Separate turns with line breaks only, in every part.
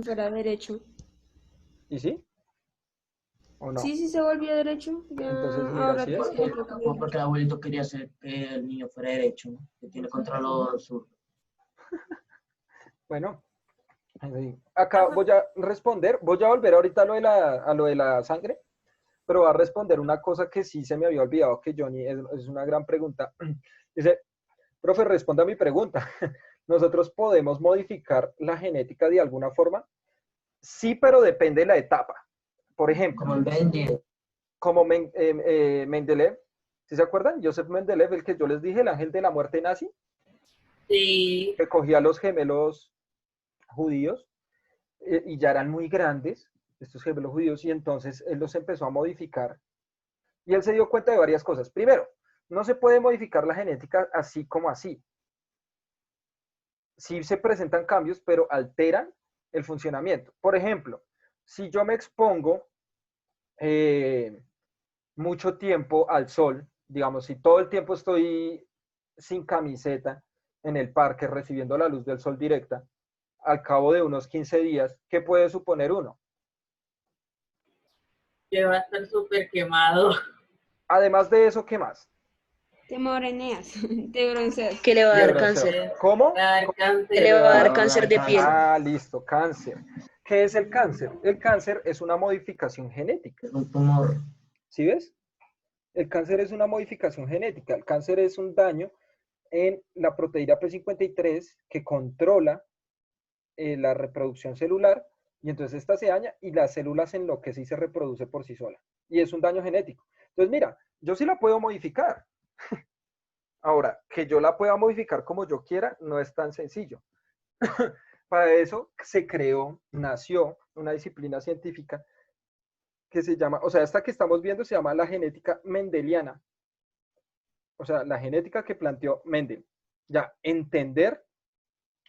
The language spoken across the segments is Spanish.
fuera derecho.
¿Y sí? ¿O no?
Sí, sí se volvió derecho. Ya,
Entonces, mira,
ahora
¿sí
por
es?
ejemplo, con el-
Porque el abuelito quería hacer que el niño fuera derecho, ¿no? Que tiene contra los zurdos.
Bueno, ahí. Acá voy a responder, voy a volver ahorita a lo de la sangre, pero voy a responder una cosa que sí se me había olvidado, que Johnny, es una gran pregunta. Dice, profe, responda a mi pregunta. ¿Nosotros podemos modificar la genética de alguna forma? Sí, pero depende de la etapa. Por ejemplo,
Como el Benji.
como Mendeleev, ¿sí se acuerdan? Joseph Mendeleev, el que yo les dije, el ángel de la muerte nazi,
Sí.
que cogía a los gemelos judíos y ya eran muy grandes, estos gemelos judíos, y entonces él los empezó a modificar. Y él se dio cuenta de varias cosas. Primero, no se puede modificar la genética así como así. Sí se presentan cambios, pero alteran el funcionamiento. Por ejemplo, si yo me expongo mucho tiempo al sol, digamos, si todo el tiempo estoy sin camiseta en el parque recibiendo la luz del sol directa, al cabo de unos 15 días, ¿qué puede suponer uno?
Que va a estar súper quemado.
Además de eso, ¿qué más?
te moreneas, te bronceas.
Que le va a
Y el
dar
bronceo.
cáncer.
¿Cómo?
Va a dar
Que
cáncer.
le va a dar
Claro,
cáncer de piel.
Ah, listo, cáncer. ¿Qué es el cáncer? El cáncer es una modificación genética.
es un tumor.
¿Sí ves? El cáncer es una modificación genética. El cáncer es un daño en la proteína P53 que controla la reproducción celular y entonces esta se daña y la célula se enloquece y se reproduce por sí sola. Y es un daño genético. Entonces, mira, yo sí la puedo modificar. Ahora, que yo la pueda modificar como yo quiera no es tan sencillo. Para eso se creó, nació una disciplina científica que se llama, o sea, esta que estamos viendo se llama la genética mendeliana. O sea, la genética que planteó Mendel. Ya, entender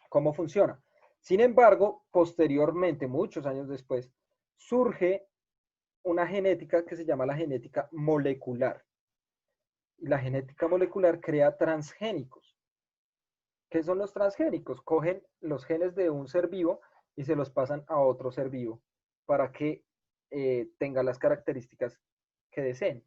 cómo funciona. Sin embargo, posteriormente, muchos años después, surge una genética que se llama la genética molecular. Y la genética molecular crea transgénicos. ¿Qué son los transgénicos? Cogen los genes de un ser vivo y se los pasan a otro ser vivo para que tenga las características que deseen.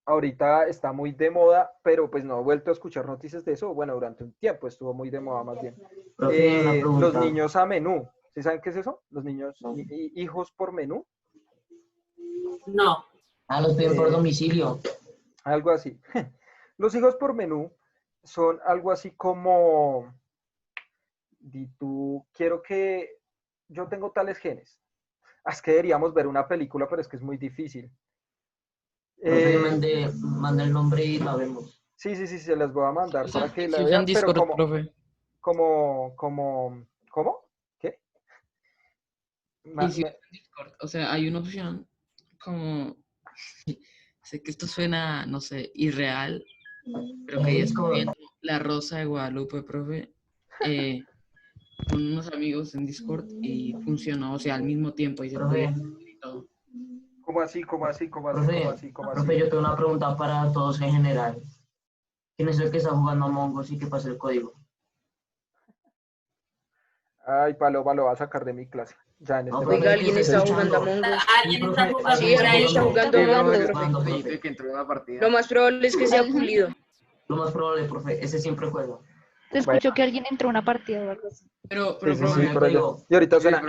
Ahorita está muy de moda, pero pues no he vuelto a escuchar noticias de eso. Bueno, durante un tiempo estuvo muy de moda más bien.
Profe, una
Los
pregunta.
niños a menú. ¿Sí saben qué es eso? Los niños,
No.
hijos por menú.
No.
Ah, los piden por
Eh,
domicilio.
algo así. Los hijos por menú son algo así como, di tú, quiero que yo tengo tales genes. Es que deberíamos ver una película, pero es que es muy difícil.
Profe,
Eh,
manda el nombre y la vemos.
sí, sí, sí, se las voy a mandar para que la
Si usan
vean, pero
Discord, profe.
¿cómo? ¿Qué?
Sí, si usan Discord. O sea, hay una opción como. Sé que esto suena, no sé, irreal, pero que ya estoy viendo La Rosa de Guadalupe, profe, con unos amigos en Discord y funcionó, o sea, al mismo tiempo y se podía
Profe,
y todo.
¿Cómo así? ¿Cómo así? ¿Cómo así? ¿Cómo
profe,
así? ¿Cómo así?
profe, yo tengo una pregunta para todos en general. ¿Quién es el que está jugando Among Us y que pasa el código?
Ay, Paloma lo va a sacar de mi clase. Ya en
No,
este
profe,
Oiga,
es que
momento.
alguien
estoy
está
Sí,
jugando
escuchando.
Among Us.
Sí,
Alguien está
profe,
jugando
Sí,
alguien
por
está
alguien está
ahí.
jugando.
jugando
Sí,
Among
no,
Us,
yo
profe.
Jugando,
dijiste
profe.
que entró en una partida.
Lo más probable es que sea pulido.
Lo más probable, profe, ese siempre juega.
Se
bueno,
escuchó que alguien entró a una partida o algo así.
sí, sí,
No,
sí,
en el
Profe,
por allá.
código.
Y ahorita
sí,
suena.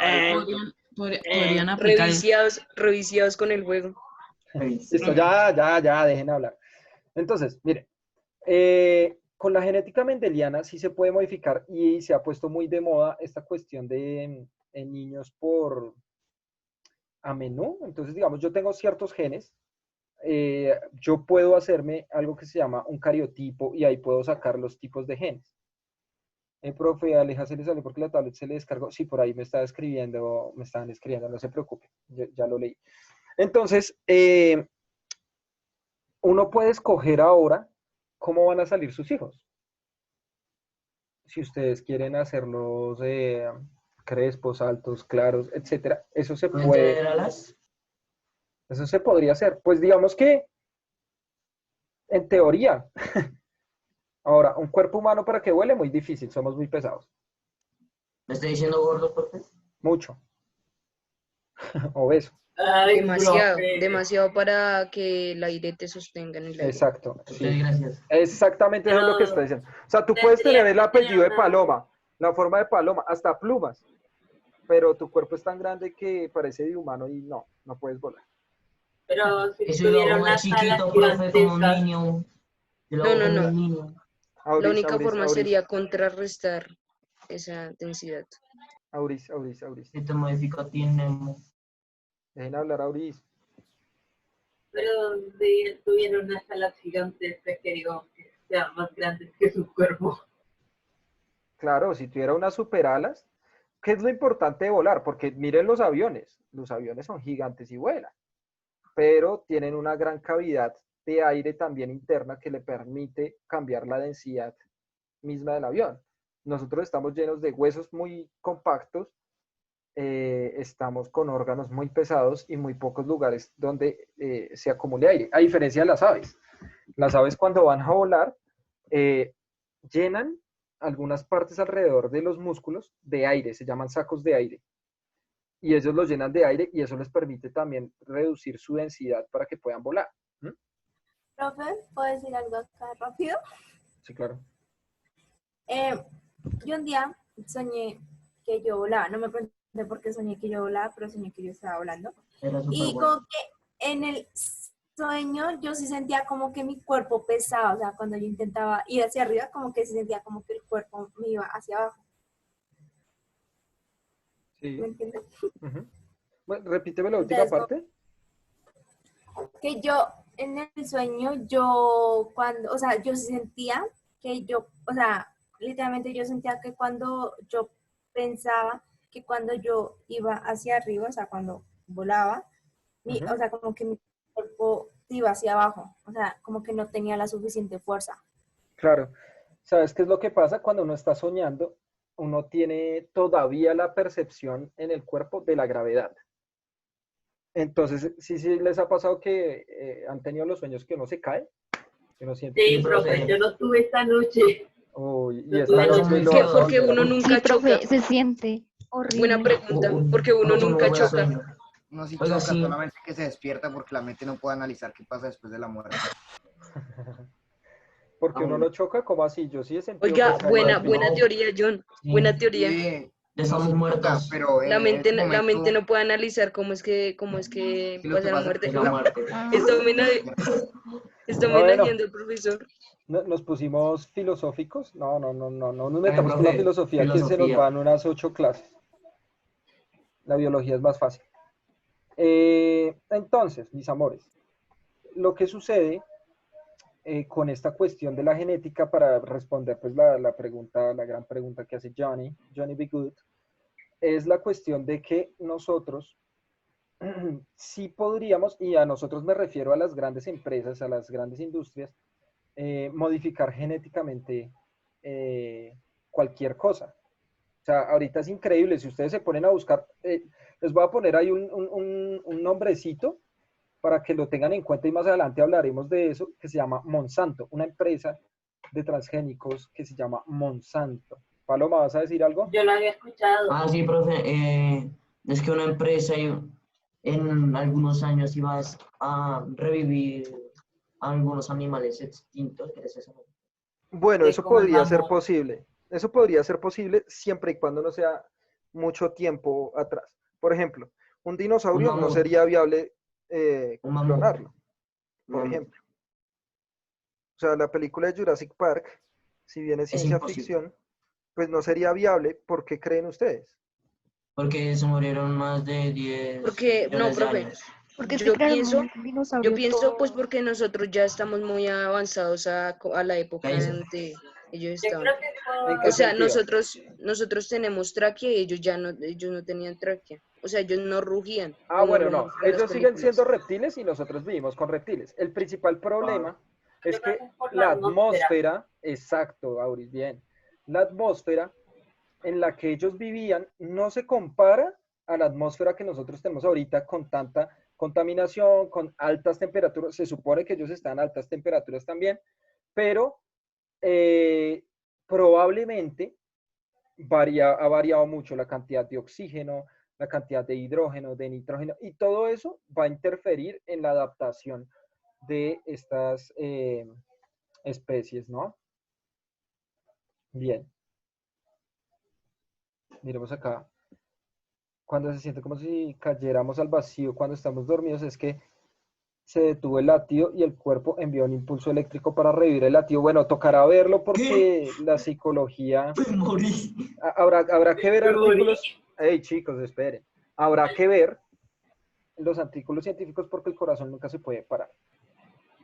podrían aplicar eso.
Reviciados con el juego.
Listo,
Profe,
ya, dejen hablar. Entonces, mire, con la genética mendeliana sí se puede modificar y se ha puesto muy de moda esta cuestión de en niños por a menú. Entonces, digamos, yo tengo ciertos genes, yo puedo hacerme algo que se llama un cariotipo y ahí puedo sacar los tipos de genes. Profe, Aleja se le salió porque la tablet se le descargó. Sí, por ahí me estaban escribiendo, no se preocupe, ya lo leí. Entonces, uno puede escoger ahora cómo van a salir sus hijos. Si ustedes quieren hacerlos crespos, altos, claros, etcétera,
¿No entenderá las?
eso se podría hacer. Pues digamos que en teoría, ahora, un cuerpo humano para que huele muy difícil, somos muy pesados.
¿Me está diciendo gordo, profe?
mucho. Obeso.
Ay,
Demasiado,
profe.
demasiado para que el aire te sostenga en el aire.
Exacto,
Ok,
sí.
gracias.
Exactamente eso es lo que
Pero
está diciendo. O sea, tú puedes
tendría
tener el
que
apellido
tener
de
una-
paloma, la forma de paloma, hasta plumas, pero tu cuerpo es tan grande que parece de humano y no puedes volar.
Pero si
Eso yo
tuviera
como de
unas alas
chiquito, profe, como un
gigantescas,
niño. Yo lo
No,
hago
no,
como
no.
un niño.
La
Auris,
única
Auris,
forma
Auris,
sería contrarrestar esa densidad.
Auris, Auris, Auris.
Si te modifica, tiene.
Dejen hablar, Auris.
pero si tuviera unas alas gigantescas que digo que sean más grandes que su cuerpo.
Claro, si tuviera unas superalas, ¿qué es lo importante de volar? Porque miren los aviones son gigantes y vuelan, pero tienen una gran cavidad de aire también interna que le permite cambiar la densidad misma del avión. Nosotros estamos llenos de huesos muy compactos, estamos con órganos muy pesados y muy pocos lugares donde se acumule aire, a diferencia de las aves. Las aves cuando van a volar llenan algunas partes alrededor de los músculos de aire, se llaman sacos de aire. Y ellos los llenan de aire y eso les permite también reducir su densidad para que puedan volar. ¿Mm?
Profe, ¿puedo decir algo acá rápido?
Sí, claro.
Yo un día soñé que yo volaba, no me pregunté por qué soñé que yo volaba, pero soñé que yo estaba volando.
Era súper
Y
bueno.
como que en el sueño yo sí sentía como que mi cuerpo pesaba, o sea, cuando yo intentaba ir hacia arriba, como que se sentía como que el cuerpo me iba hacia abajo,
Sí.
¿me entiendes?
Uh-huh. Bueno, repíteme la última
Entonces,
parte.
que yo en el sueño, yo cuando, o sea, yo sentía que yo, o sea, literalmente yo sentía que cuando yo pensaba que cuando yo iba hacia arriba, o sea, cuando volaba,
Uh-huh.
o sea, como que mi cuerpo iba hacia abajo, o sea, como que no tenía la suficiente fuerza.
Claro. ¿Sabes qué es lo que pasa cuando uno está soñando? Uno tiene todavía la percepción en el cuerpo de la gravedad. Entonces, sí les ha pasado que han tenido los sueños que uno se cae, que uno siente
Sí,
que...
profe, yo lo tuve esta noche.
Uy, y
Lo
esta
tuve
Pero
noche
muy
lo
¿Qué?
vas a
suave.
Porque
volver a
uno
sentir.
Sí,
nunca choca.
profe, se siente
Buena
horrible.
pregunta. Porque uno
tuvo
nunca
buen
choca.
sueño.
No, si
Oiga,
choca,
sí.
solamente que se despierta porque la mente no puede analizar qué pasa después de la muerte.
Porque uno no choca, ¿cómo así? Yo sí he sentido
Oiga,
que caí al
buena
piso.
teoría, John.
Sí.
Buena teoría.
Sí,
Ya estamos
sí choca,
muertos.
pero
La
en
mente,
ese
la mente
momento,
no puede analizar cómo es que
sí, lo
pasa
que
la
pasa
muerte.
Es la muerte.
Ah,
Está
Bueno,
homenajeando al profesor.
nos pusimos filosóficos. No nos
Ay,
metamos con la
profe,
filosofía, que se nos
filosofía.
van unas 8 clases. La biología es más fácil. Entonces, mis amores, lo que sucede con esta cuestión de la genética, para responder pues la pregunta, la gran pregunta que hace Johnny B. Good, es la cuestión de que nosotros sí podríamos, y a nosotros me refiero a las grandes empresas, a las grandes industrias, modificar genéticamente cualquier cosa. O sea, ahorita es increíble, si ustedes se ponen a buscar, les voy a poner ahí un nombrecito para que lo tengan en cuenta y más adelante hablaremos de eso, que se llama Monsanto, una empresa de transgénicos que se llama Monsanto. Paloma, ¿vas a decir algo?
Yo lo había escuchado.
Ah, sí, profe. Es que una empresa en algunos años iba a revivir a algunos animales extintos. ¿Es eso?
Bueno,
Sí,
eso
como el
podría ser
mamut.
posible. Eso podría ser posible siempre y cuando no sea mucho tiempo atrás. Por ejemplo, un dinosaurio no
mamut.
sería viable
Un mamut.
clonarlo, por
Mamut.
ejemplo. O sea, la película de Jurassic Park, si bien es ciencia
imposible.
ficción, pues no sería viable. ¿Por qué creen ustedes?
Porque se murieron más de 10
Porque, no,
millones de
profe,
años.
porque se
yo
crearon
pienso,
un dinosaurio
yo pienso pues
todo.
porque nosotros ya estamos muy avanzados a la época
Ya hizo.
donde ellos
Yo
estaban.
creo que
¿En
O
qué
sea,
sentido?
nosotros tenemos tráquea y ellos no tenían tráquea. O sea, ellos no rugían,
Ah,
como
bueno,
lo
no.
muestran las
Ellos siguen
películas.
siendo reptiles y nosotros vivimos con reptiles. El principal problema es
yo creo
que
que es por
la
la atmósfera.
atmósfera, exacto, Auris, bien, la atmósfera en la que ellos vivían no se compara a la atmósfera que nosotros tenemos ahorita con tanta contaminación, con altas temperaturas. Se supone que ellos están a altas temperaturas también, pero probablemente ha variado mucho la cantidad de oxígeno, la cantidad de hidrógeno, de nitrógeno, y todo eso va a interferir en la adaptación de estas especies, ¿no? Bien. Miremos acá. Cuando se siente como si cayéramos al vacío cuando estamos dormidos, es que se detuvo el latido y el cuerpo envió un impulso eléctrico para revivir el latido. Bueno, tocará verlo porque la psicología...
Me morí.
Habrá que ver
Me morí.
artículos... Hey, chicos, esperen. Habrá que ver los artículos científicos porque el corazón nunca se puede parar.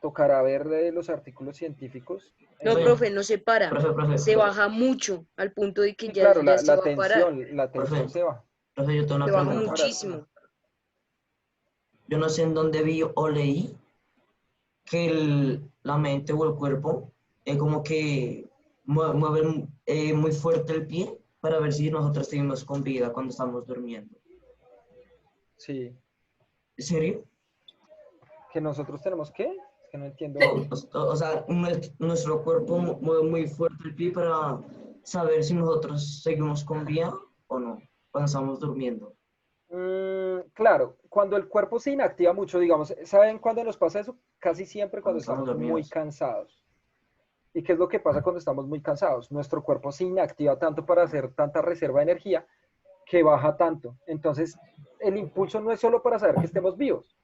Tocará ver los artículos científicos.
No,
Sí.
profe, no se para.
Profe,
Se baja mucho al punto de que
Sí,
ya,
claro,
ya se va a parar.
la tensión
Profe.
se va.
Profe, yo tengo una
Se baja
pregunta.
muchísimo.
Yo no sé en dónde vi o leí que la mente o el cuerpo es como que mueven muy fuerte el pie para ver si nosotros seguimos con vida cuando estamos durmiendo.
Sí.
¿En serio?
¿Que nosotros tenemos qué? Es que no entiendo.
O sea, nuestro cuerpo mueve muy fuerte el pie para saber si nosotros seguimos con vida o no cuando estamos durmiendo.
Claro, cuando el cuerpo se inactiva mucho, digamos, ¿saben cuándo nos pasa eso? Casi siempre cuando
Cuando estamos
estamos muy
dormidos.
cansados. ¿Y qué es lo que pasa cuando estamos muy cansados? Nuestro cuerpo se inactiva tanto para hacer tanta reserva de energía que baja tanto. Entonces, el impulso no es solo para saber que estemos vivos,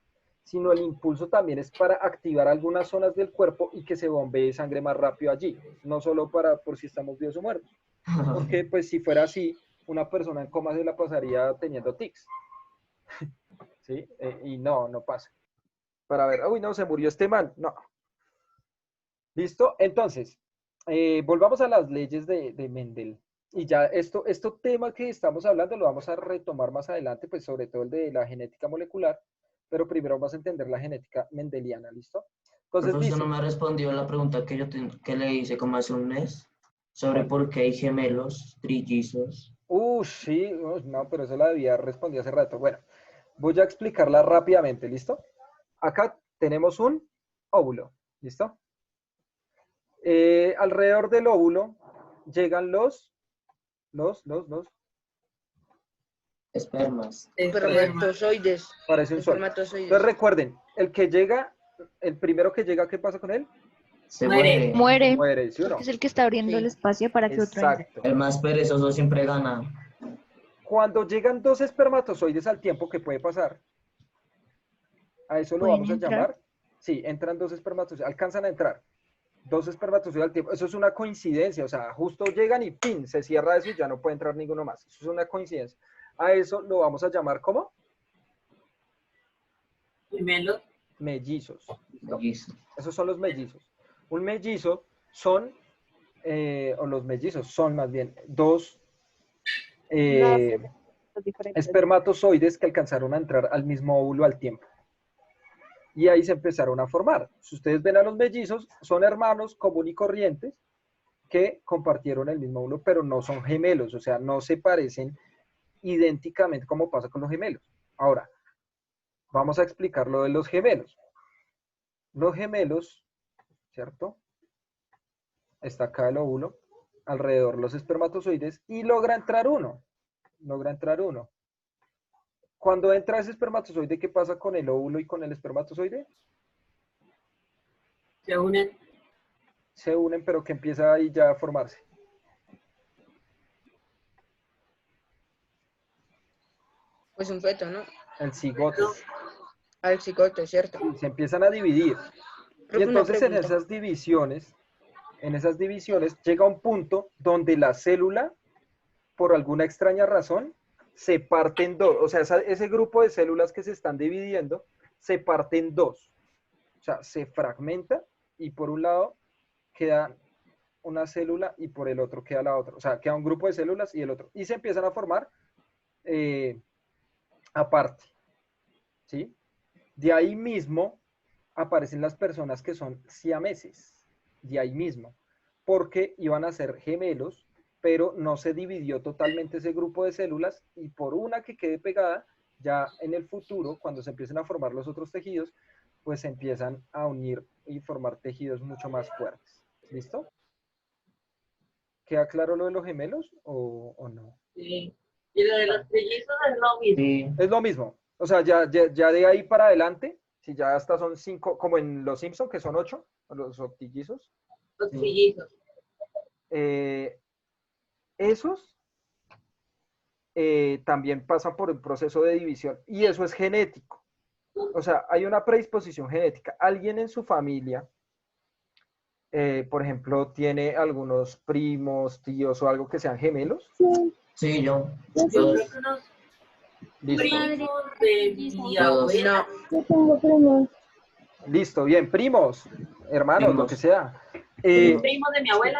sino el impulso también es para activar algunas zonas del cuerpo y que se bombee sangre más rápido allí, no solo por si estamos vivos o muertos. Porque pues si fuera así, una persona en coma se la pasaría teniendo tics. ¿Sí? Y no pasa. Para ver, uy, no, se murió este man. No. ¿Listo? Entonces, volvamos a las leyes de Mendel. Y ya esto tema que estamos hablando lo vamos a retomar más adelante, pues sobre todo el de la genética molecular, pero primero vamos a entender la genética mendeliana, ¿listo? Entonces
Profesor,
dice,
no me respondió la pregunta que le hice como hace un mes sobre por qué hay gemelos, trillizos.
sí, no, pero eso la debía responder hace rato. Bueno, voy a explicarla rápidamente, ¿listo? Acá tenemos un óvulo, ¿listo? Alrededor del óvulo llegan los
Espermas.
Espermatozoides.
parece un sol.
Espermatozoides.
Entonces recuerden, el primero que llega, ¿qué pasa con él?
Se
Muere.
muere.
Muere, ¿sí o no?
Porque es el que está abriendo el
Sí.
espacio para que otro entre.
Exacto.
El más perezoso siempre gana.
Cuando llegan dos espermatozoides al tiempo, ¿qué puede pasar? A eso lo
¿Pueden
vamos a
entrar?
llamar. Sí, entran dos espermatozoides, alcanzan a entrar. Dos espermatozoides al tiempo. Eso es una coincidencia, o sea, justo llegan y ¡pin! Se cierra eso y ya no puede entrar ninguno más. Eso es una coincidencia. A eso lo vamos a llamar como
Gemelos.
mellizos. ¿Listo?
Mellizos.
Esos son los mellizos. Un mellizo son, o los mellizos son más bien, dos
Los diferentes.
espermatozoides que alcanzaron a entrar al mismo óvulo al tiempo. Y ahí se empezaron a formar. Si ustedes ven a los mellizos, son hermanos común y corrientes que compartieron el mismo óvulo, pero no son gemelos, o sea, no se parecen idénticamente como pasa con los gemelos. Ahora, vamos a explicar lo de los gemelos. Los gemelos, ¿cierto? Está acá el óvulo, alrededor los espermatozoides, y logra entrar uno. Cuando entra ese espermatozoide, ¿qué pasa con el óvulo y con el espermatozoide?
Se unen.
Se unen, pero que empieza ahí ya a formarse.
Pues un feto, ¿no?
El cigoto.
Al cigoto, ¿cierto?
Se empiezan a dividir. Y
Profe, una
entonces en
pregunta.
esas divisiones llega un punto donde la célula, por alguna extraña razón, se parte en dos. O sea, ese grupo de células que se están dividiendo se parte en dos. O sea, se fragmenta y por un lado queda una célula y por el otro queda la otra. O sea, queda un grupo de células y el otro. Y se empiezan a formar aparte. ¿Sí? De ahí mismo aparecen las personas que son siameses. De ahí mismo. Porque iban a ser gemelos, pero no se dividió totalmente ese grupo de células y por una que quede pegada, ya en el futuro, cuando se empiecen a formar los otros tejidos, pues se empiezan a unir y formar tejidos mucho más fuertes. ¿Listo? ¿Queda claro lo de los gemelos o no?
Sí. Y lo de los trillizos es lo mismo.
Sí.
Es lo mismo. O sea, ya de ahí para adelante, si ya hasta son 5, como en Los Simpson, que son 8, los octillizos,
Los trillizos.
esos también pasan por el proceso de división y eso es genético. O sea, hay una predisposición genética. Alguien en su familia, por ejemplo, tiene algunos primos, tíos o algo que sean gemelos.
Sí, yo.
Yo
Yo-
creo que unos
Listo.
primos de mi abuela.
No,
Listo, bien, primos, hermanos, lo
Primos.
que sea.
Primos.
Primos de mi abuela.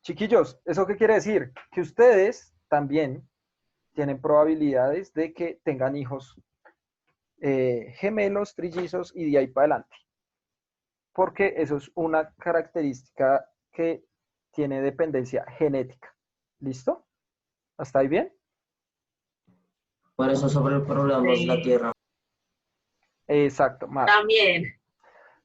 Chiquillos, ¿eso qué quiere decir? Que ustedes también tienen probabilidades de que tengan hijos gemelos, trillizos y de ahí para adelante. Porque eso es una característica que tiene dependencia genética. ¿Listo? ¿Hasta ahí bien?
Por eso sobrepoblamos la Tierra.
Exacto, más.
También.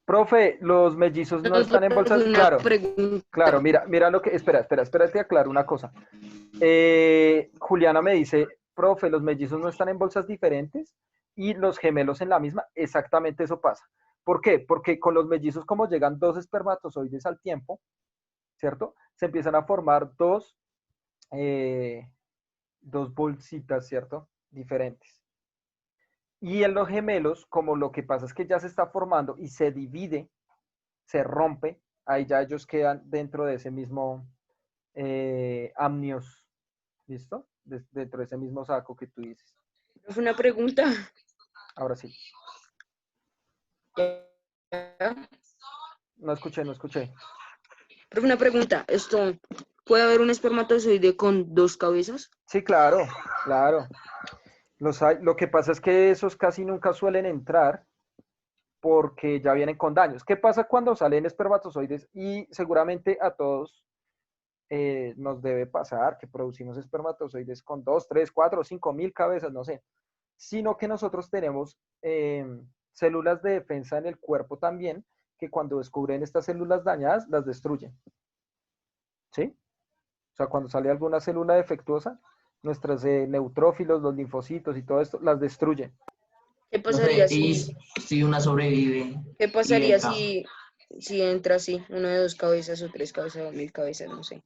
Profe, los mellizos no están en bolsas.
Una
Claro,
pregunta.
claro, mira lo que. Espera, te aclaro una cosa. Juliana me dice, profe, los mellizos no están en bolsas diferentes y los gemelos en la misma. Exactamente eso pasa. ¿Por qué? Porque con los mellizos, como llegan dos espermatozoides al tiempo, ¿cierto? Se empiezan a formar dos bolsitas, ¿cierto? Diferentes. Y en los gemelos, como lo que pasa es que ya se está formando y se divide, se rompe, ahí ya ellos quedan dentro de ese mismo amnios, ¿listo? Dentro de ese mismo saco que tú dices.
Es una pregunta.
Ahora sí. No escuché.
Pero una pregunta. ¿Puede haber un espermatozoide con dos cabezas?
Sí, claro. Lo que pasa es que esos casi nunca suelen entrar porque ya vienen con daños. ¿Qué pasa cuando salen espermatozoides? Y seguramente a todos nos debe pasar que producimos espermatozoides con 2, 3, 4, 5.000 cabezas, no sé. Sino que nosotros tenemos células de defensa en el cuerpo también, que cuando descubren estas células dañadas, las destruyen. ¿Sí? O sea, cuando sale alguna célula defectuosa, nuestros neutrófilos, los linfocitos y todo esto, las destruyen.
¿Qué
No
pasaría
sé, y si una sobrevive.
¿Qué pasaría
y entra.
si entra así? Una de dos cabezas o tres cabezas o 1000 cabezas, no sé.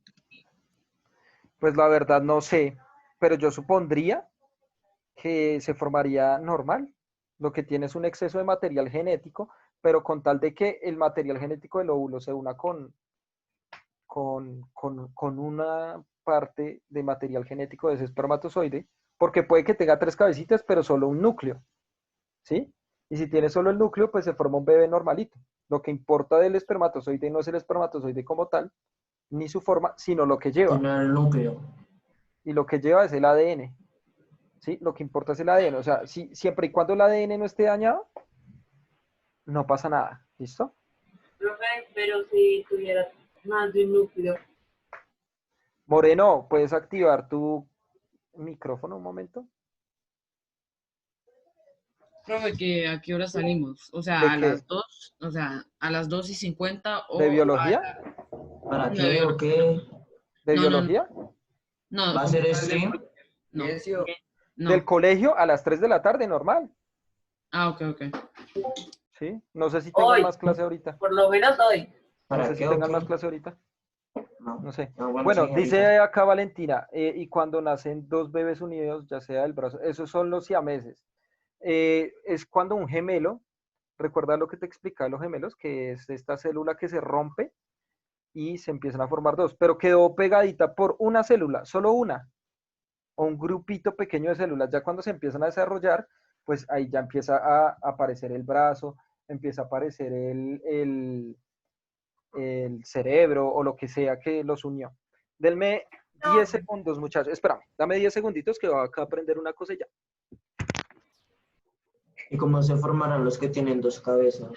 Pues la verdad no sé, pero yo supondría que se formaría normal. Lo que tiene es un exceso de material genético, pero con tal de que el material genético del óvulo se una con una parte de material genético de ese espermatozoide, porque puede que tenga 3 cabecitas, pero solo un núcleo, ¿sí? Y si tiene solo el núcleo, pues se forma un bebé normalito. Lo que importa del espermatozoide no es el espermatozoide como tal, ni su forma, sino lo que lleva.
Sino el núcleo.
Y lo que lleva es el ADN, ¿sí? Lo que importa es el ADN. O sea, siempre y cuando el ADN no esté dañado, no pasa nada. ¿Listo?
Profe, pero si tuvieras más de un núcleo.
Moreno, ¿puedes activar tu micrófono un momento?
Profe, que ¿a qué hora salimos? O
¿De
sea, a
qué?
las 2, o sea, a las 2:50 o
¿De biología?
¿Para
No,
qué o qué?
¿De
No,
biología?
no,
¿Va a ser stream?
no,
Del
no.
colegio a las 3 de la tarde, normal.
Ah, ok.
¿Sí? No sé si tengan
Hoy.
más clase ahorita.
Por lo menos hoy.
No
¿Para
sé si
qué o
tengan
qué?
más clase ahorita.
No.
No sé.
Ah,
Bueno,
sí,
dice
ahorita.
acá Valentina, y cuando nacen dos bebés unidos, ya sea del brazo, esos son los siameses. Es cuando un gemelo, recuerda lo que te explicaba de los gemelos, que es esta célula que se rompe y se empiezan a formar dos, pero quedó pegadita por una célula, solo una, o un grupito pequeño de células. Ya cuando se empiezan a desarrollar, pues ahí ya empieza a aparecer el brazo, empieza a aparecer el cerebro o lo que sea que los unió. Denme 10 segundos, muchachos. Espérame, dame 10 segunditos que voy acá a aprender una cosa y ya.
¿Y cómo se formarán los que tienen dos cabezas?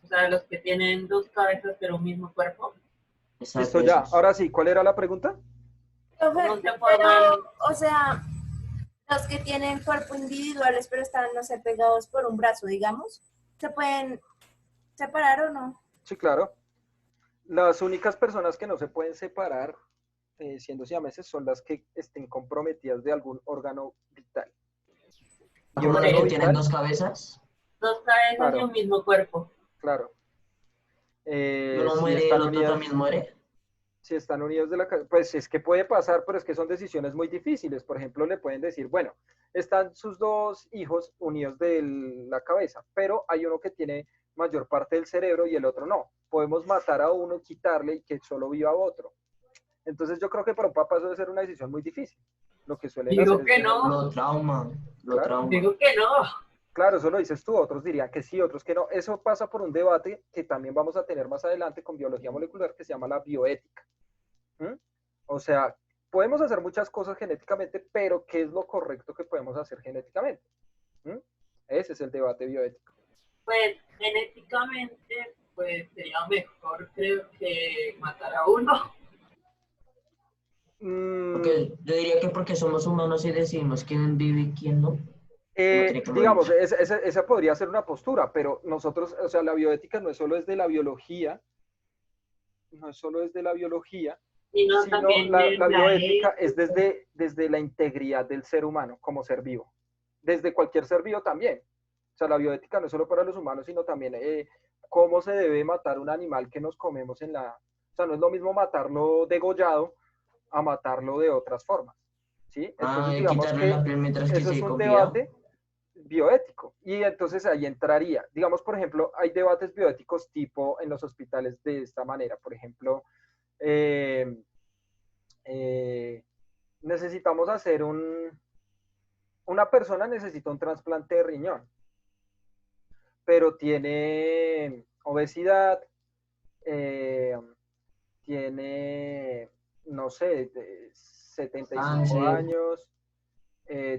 O sea, los que tienen dos cabezas pero un mismo cuerpo.
Exacto,
Listo, ya.
esos.
Ahora sí, ¿cuál era la pregunta?
Profe,
¿Cómo se
pero,
forman?
o sea, los que tienen cuerpo individuales pero están, no sé, pegados por un brazo, digamos, ¿se pueden separar o no?
Sí, claro. Las únicas personas que no se pueden separar siendo siameses, son las que estén comprometidas de algún órgano vital. Y
Como las
órgano
que tienen
vital,
dos cabezas.
Dos cabezas y
Claro.
un mismo cuerpo.
claro.
Y uno
Si
muere y el
están
otro
unidas,
también muere.
si están unidos de la cabeza, pues es que puede pasar, pero es que son decisiones muy difíciles. Por ejemplo, le pueden decir, bueno, están sus dos hijos unidos de la cabeza, pero hay uno que tiene mayor parte del cerebro y el otro no. Podemos matar a uno, quitarle y que solo viva otro. Entonces yo creo que para un papá eso debe ser una decisión muy difícil. Lo que suelen
Digo
hacer
que
es
no.
Lo trauma. Lo
Claro.
trauma.
Digo que no.
Claro, eso lo dices tú, otros dirían que sí, otros que no. Eso pasa por un debate que también vamos a tener más adelante con biología molecular que se llama la bioética. ¿Mm? O sea, podemos hacer muchas cosas genéticamente, pero ¿qué es lo correcto que podemos hacer genéticamente? ¿Mm? Ese es el debate bioético.
Pues genéticamente, pues sería mejor, creo que matar a uno.
Porque yo diría que porque somos humanos y decidimos quién vive y quién no. tiene que
Digamos,
morir.
esa podría ser una postura, pero nosotros, o sea, la bioética no es solo desde la biología, no es solo desde la biología,
Sino
sino
también
la
en la
bioética es
ética.
desde la integridad del ser humano como ser vivo, desde cualquier ser vivo también. O sea, la bioética no es solo para los humanos, sino también cómo se debe matar un animal que nos comemos en la... O sea, no es lo mismo matarlo degollado a matarlo de otras formas, ¿sí? Entonces,
De
digamos
quitarle la
que
piel mientras que
eso es
sigue
un
con vida.
debate bioético. Y entonces ahí entraría, digamos, por ejemplo, hay debates bioéticos tipo en los hospitales de esta manera. Por ejemplo, eh, necesitamos hacer una persona necesita un trasplante de riñón, pero tiene obesidad, eh, tiene, no sé, 75
Cáncer.
años,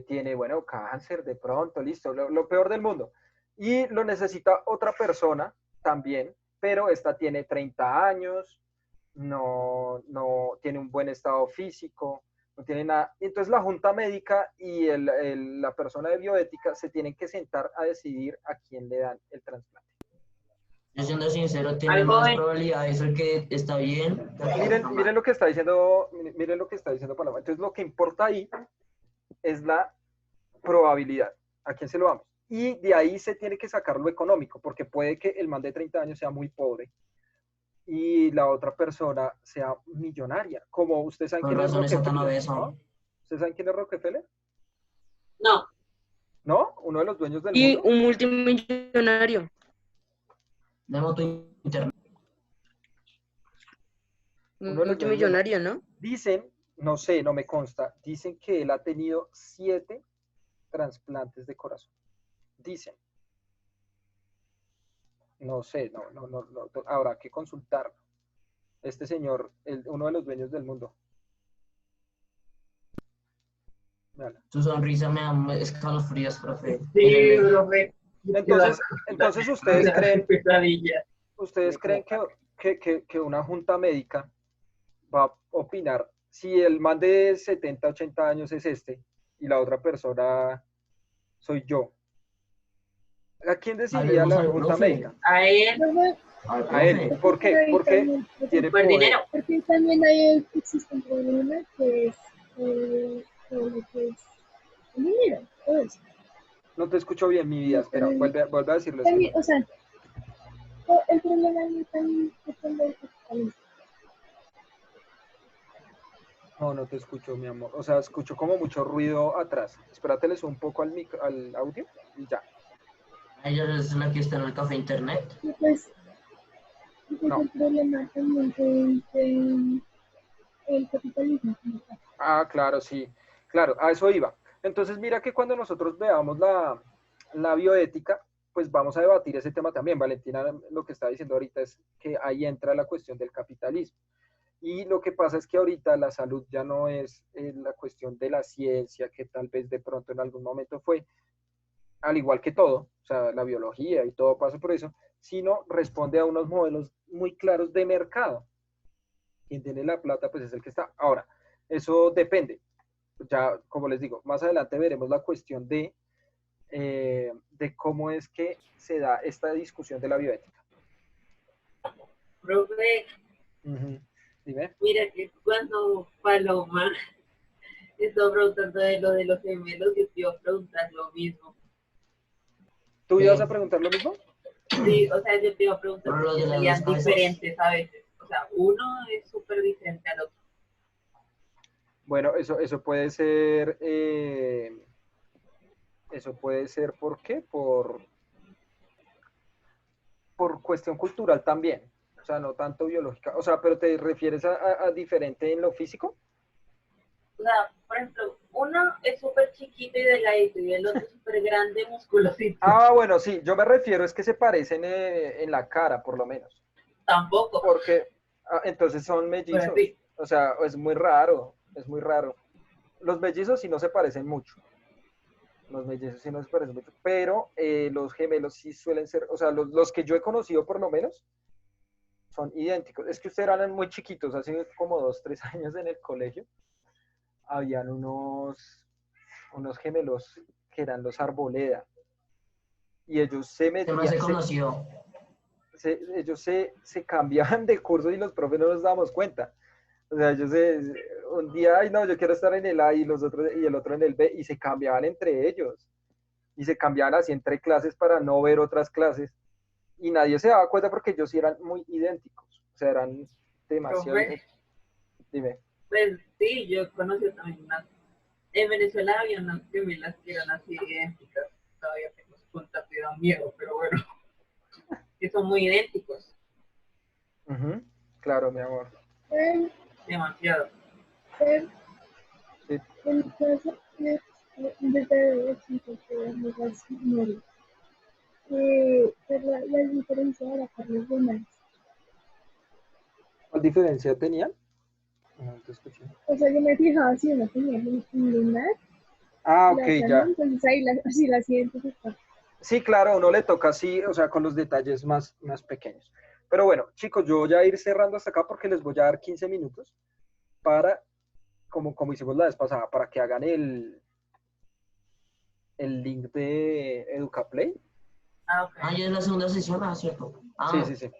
tiene, bueno, cáncer de pronto, listo, lo peor del mundo. Y lo necesita otra persona también, pero esta tiene 30 años, no tiene un buen estado físico, no tiene nada. Entonces la junta médica y la persona de bioética se tienen que sentar a decidir a quién le dan el trasplante.
Yo siendo sincero, tiene
Algo
más
en-
probabilidades el que está bien. que el que está mal.
Miren lo que está diciendo Paloma. Entonces lo que importa ahí es la probabilidad. ¿A quién se lo damos? Y de ahí se tiene que sacar lo económico, porque puede que el man de 30 años sea muy pobre y la otra persona sea millonaria. Como ustedes saben
Con
quién es
razón está tan
Rockefeller,
obeso.
¿no? ¿Ustedes saben quién es Rockefeller?
No,
¿No? Uno de los dueños del
Y
mundo.
un multimillonario.
Demos tu internet.
Un
Uno de los dueños del mundo.
multimillonario, ¿no?
Dicen, no sé, no me consta, dicen que él ha tenido 7 trasplantes de corazón. Dicen. No sé, no, habrá que consultarlo. Este señor, uno de los dueños del mundo. Véala.
Tu sonrisa me da escalofríos, profe.
sí,
Mírenle.
profe.
Entonces ustedes creen,
Pesadilla.
que una junta médica va a opinar si el man de 70, 80 años es este y la otra persona soy yo. ¿A quién decidiría
Hablemos
la
al
junta
profe.
médica?
A él,
Al
A él.
profe.
¿Por qué? Porque tiene
por
poder.
dinero.
Porque también hay, existe un problema que es todo lo que es el dinero, todo eso.
No te escucho bien, mi vida. Espera, vuelve a decirlo.
También, o sea, el problema no también depende del capitalismo.
No te escucho, mi amor. O sea, escucho como mucho ruido atrás. Espérateles un poco al audio y ya.
Ella es la que está en el café internet.
Y pues
No.
el problema también el capitalismo.
Ah, claro, sí. Claro, a eso iba. Entonces, mira que cuando nosotros veamos la bioética, pues vamos a debatir ese tema también. Valentina lo que está diciendo ahorita es que ahí entra la cuestión del capitalismo. Y lo que pasa es que ahorita la salud ya no es la cuestión de la ciencia, que tal vez de pronto en algún momento fue, al igual que todo, o sea, la biología y todo pasa por eso, sino responde a unos modelos muy claros de mercado. Quien tiene la plata, pues es el que está. Ahora, eso depende. Ya, como les digo, más adelante veremos la cuestión de cómo es que se da esta discusión de la bioética.
Profe,
Uh-huh. Dime.
Mira que cuando Paloma estaba preguntando de lo de los gemelos, yo te iba a preguntar lo mismo.
¿Tú ibas a preguntar lo mismo?
Sí, o sea, yo te iba a preguntar
Pero lo
porque
de las
serían
dos cabezas.
diferentes a veces. O sea, uno es súper diferente al otro.
Bueno, eso puede ser, ¿por qué? Por cuestión cultural también, o sea, no tanto biológica, o sea, pero ¿te refieres a diferente en lo físico?
O sea, por ejemplo, uno es súper chiquito y delgadito y el otro es súper grande, musculosito.
Ah, bueno, sí, yo me refiero es que se parecen en la cara, por lo menos,
Tampoco.
porque entonces son
Pero
mellizos,
sí,
o sea, es muy raro, es muy raro. Los mellizos sí no se parecen mucho. Los mellizos sí no se parecen mucho, pero los gemelos sí suelen ser, o sea, los que yo he conocido por lo menos, son idénticos. Es que ustedes eran muy chiquitos, hace como 2, 3 años en el colegio, habían unos gemelos que eran los Arboleda, y ellos se
Se me
metían,
hace conocido.
ellos se cambiaban de curso y los profes no nos dábamos cuenta. O sea, ellos un día, ay no, yo quiero estar en el A y los otros, y el otro en el B, y se cambiaban entre ellos. Y se cambiaban así entre clases para no ver otras clases. Y nadie se daba cuenta porque ellos sí eran muy idénticos. O sea, eran demasiado
profe,
idénticos. Dime.
pues sí, yo conocí también unas. En Venezuela había unas gemelas que eran así idénticas. Todavía tengo su contacto y dan miedo, pero bueno, que son muy idénticos.
Ujú. Claro, mi amor.
Demasiado.
Sí.
En mi caso, desde chico que amigas mueren. La diferencia era Carlos de Max.
¿Cuál diferencia tenían? No te escuché.
O sea, yo me fijaba si uno tenía un lunar,
Ah, ok,
la otra no,
ya.
entonces ahí así la siento.
Sí, claro, a uno le toca así, o sea, con los detalles más pequeños. Pero bueno, chicos, yo voy a ir cerrando hasta acá porque les voy a dar 15 minutos para, como hicimos la vez pasada, para que hagan el link de EducaPlay.
Ah, ok.
Ah, ya es la segunda sesión, ¿ah, cierto?
Sí,
Ah,
sí, sí.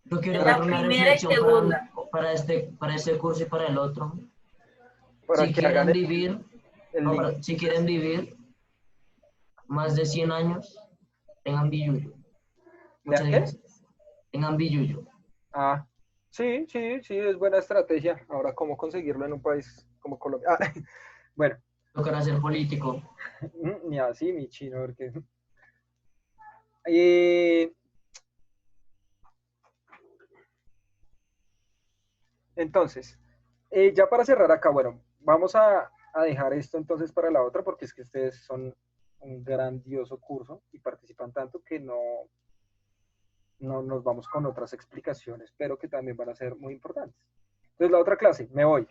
yo quiero
Es
dar
la
una
primera y
reflexión
segunda.
para este curso y para el otro.
Para
Si
que hagan
quieren vivir,
el
no,
link.
si quieren vivir más de 100 años, tengan billuyo. Muchas
¿Qué?
gracias. Tengan billuyo.
Ah, sí, es buena estrategia. Ahora, ¿cómo conseguirlo en un país como Colombia? Ah, bueno,
Tocará ser político.
ni así, mi chino, porque... Eh, entonces, ya para cerrar acá, bueno, vamos a dejar esto entonces para la otra, porque es que ustedes son un grandioso curso y participan tanto que no nos vamos con otras explicaciones, pero que también van a ser muy importantes. Entonces, la otra clase, me voy.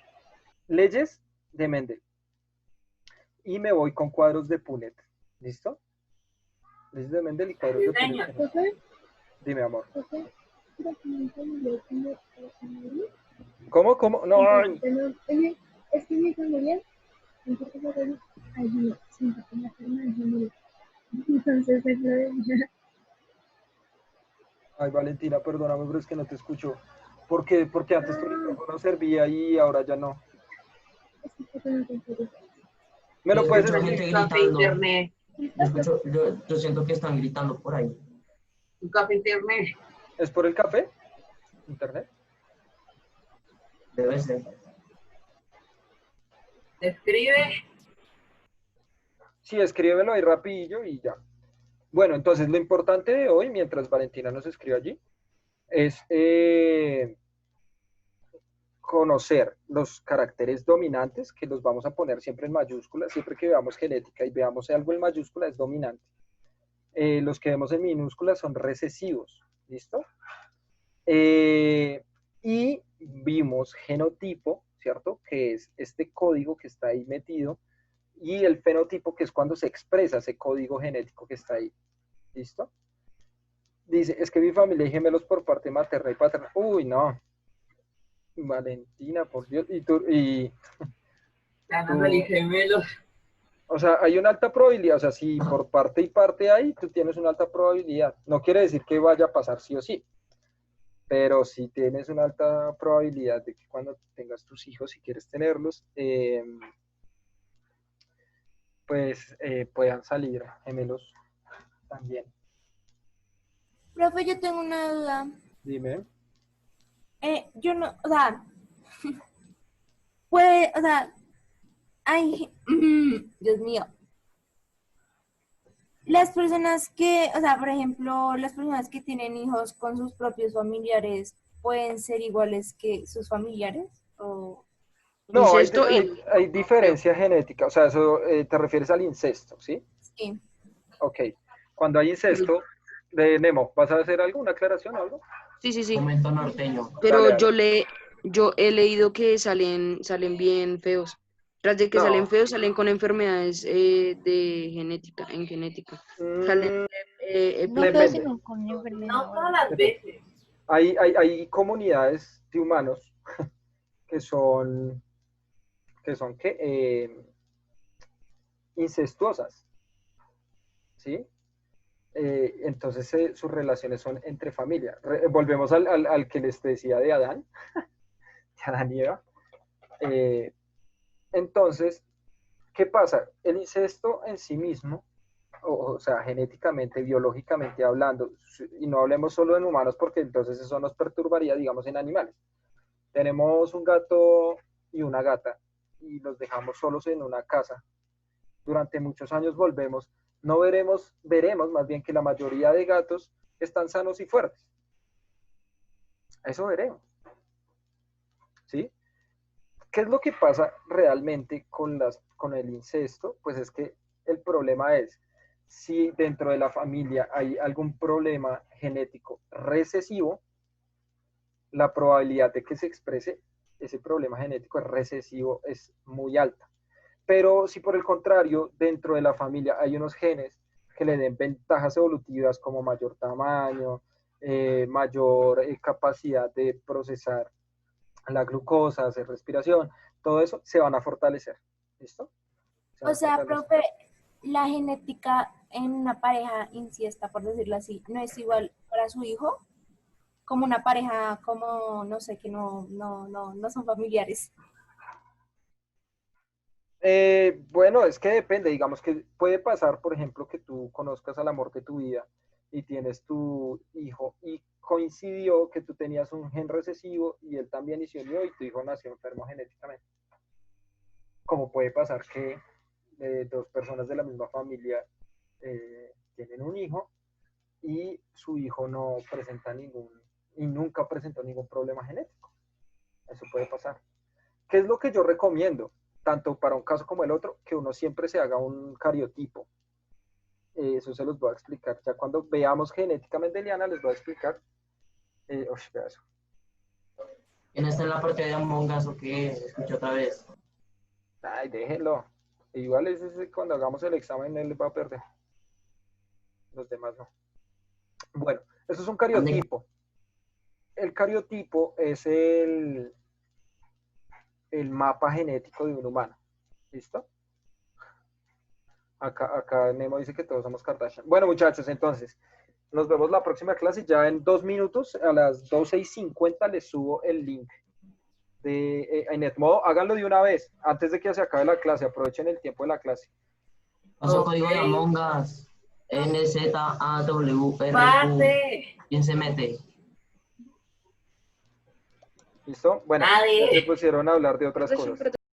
Leyes de Mendel. Y me voy con cuadros de Punnett. ¿Listo? Leyes de Mendel y cuadros de Punnett.
Profe,
Dime, amor.
profe, creo que mi familia tiene familia.
¿Cómo? No, ay.
Es que mi familia, en Puerto Rico, allí siempre con la forma de familia. Entonces, es lo de
Ay, Valentina, perdóname, pero es que no te escucho. Porque antes tu micrófono servía y ahora ya no. ¿Me lo
Yo
puedes
escucho
decir?
gente
Café
gritando.
internet.
Yo siento que están gritando por ahí.
Un café internet.
¿Es por el café? ¿Internet?
Debe ser.
Escribe.
Sí, escríbelo ahí rapidillo y ya. Bueno, entonces lo importante de hoy, mientras Valentina nos escribe allí, es conocer los caracteres dominantes, que los vamos a poner siempre en mayúsculas, siempre que veamos genética y veamos algo en mayúscula es dominante. Los que vemos en minúsculas son recesivos, ¿listo? Y vimos genotipo, ¿cierto? Que es este código que está ahí metido, y el fenotipo, que es cuando se expresa ese código genético que está ahí, ¿listo? Dice, es que mi familia hay gemelos por parte materna y paterna. Uy, no. Valentina, por Dios.
Ganándole gemelos.
O sea, hay una alta probabilidad, o sea, si por parte y parte hay, tú tienes una alta probabilidad. No quiere decir que vaya a pasar sí o sí, pero sí tienes una alta probabilidad de que cuando tengas tus hijos, si quieres tenerlos, pues puedan salir gemelos también.
Profe, yo tengo una duda.
Dime.
Yo no, o sea, puede, o sea, hay, Dios mío, las personas que, o sea, por ejemplo, las personas que tienen hijos con sus propios familiares pueden ser iguales que sus familiares o
No,
Incesto y
hay diferencia genética, o sea, eso te refieres al incesto, ¿sí?
sí.
Ok. Cuando hay incesto, de Nemo, ¿vas a hacer algo, una aclaración o algo?
sí.
Momento norteño.
Pero
Dale.
yo he leído que salen bien feos. Tras de que
No.
salen feos, salen con enfermedades de genética, en genética. Salen
No feo,
Depende.
sino con enfermedad.
No todas las veces.
Hay comunidades de humanos que son incestuosas, ¿sí? Entonces sus relaciones son entre familia. Volvemos al que les decía de Adán y Eva. Entonces, ¿qué pasa? El incesto en sí mismo, o sea, genéticamente, biológicamente hablando, y no hablemos solo en humanos porque entonces eso nos perturbaría, digamos, en animales. Tenemos un gato y una gata y los dejamos solos en una casa. Durante muchos años veremos más bien que la mayoría de gatos están sanos y fuertes. Eso veremos. ¿Sí? ¿Qué es lo que pasa realmente con el incesto? Pues es que el problema es si dentro de la familia hay algún problema genético recesivo, la probabilidad de que se exprese ese problema genético recesivo es muy alta. Pero si por el contrario, dentro de la familia hay unos genes que le den ventajas evolutivas como mayor tamaño, mayor capacidad de procesar la glucosa, hacer respiración, todo eso se van a fortalecer. ¿Listo?
O sea, profe, la genética en una pareja incesta, por decirlo así, no es igual para su hijo, como una pareja, como, no sé, que no son familiares.
Bueno, es que depende, digamos que puede pasar, por ejemplo, que tú conozcas al amor de tu vida y tienes tu hijo y coincidió que tú tenías un gen recesivo y él también y se unió y tu hijo nació enfermo genéticamente. Como puede pasar que dos personas de la misma familia tienen un hijo y su hijo no presenta y nunca presentó ningún problema genético. Eso puede pasar. ¿Qué es lo que yo recomiendo? Tanto para un caso como el otro, que uno siempre se haga un cariotipo. Eso se los voy a explicar. Ya cuando veamos genética mendeliana, les voy a explicar. Vea eso.
¿Quién está en la partida de Among Us o qué? Escucho otra vez.
Ay, déjenlo. Igual cuando hagamos el examen, él va a perder. Los demás no. Bueno, eso es un cariotipo. El cariotipo es el mapa genético de un humano. ¿Listo? Acá Nemo dice que todos somos Kardashian. Bueno, muchachos, entonces, nos vemos la próxima clase. Ya en 2 minutos, a las 12:50, les subo el link en Edmodo. Háganlo de una vez, antes de que se acabe la clase. Aprovechen el tiempo de la clase.
Paso código de Among Us. NZAWRQ.
Parte.
¿Quién se mete?
¿Listo? Bueno, ya se pusieron a hablar de otras cosas.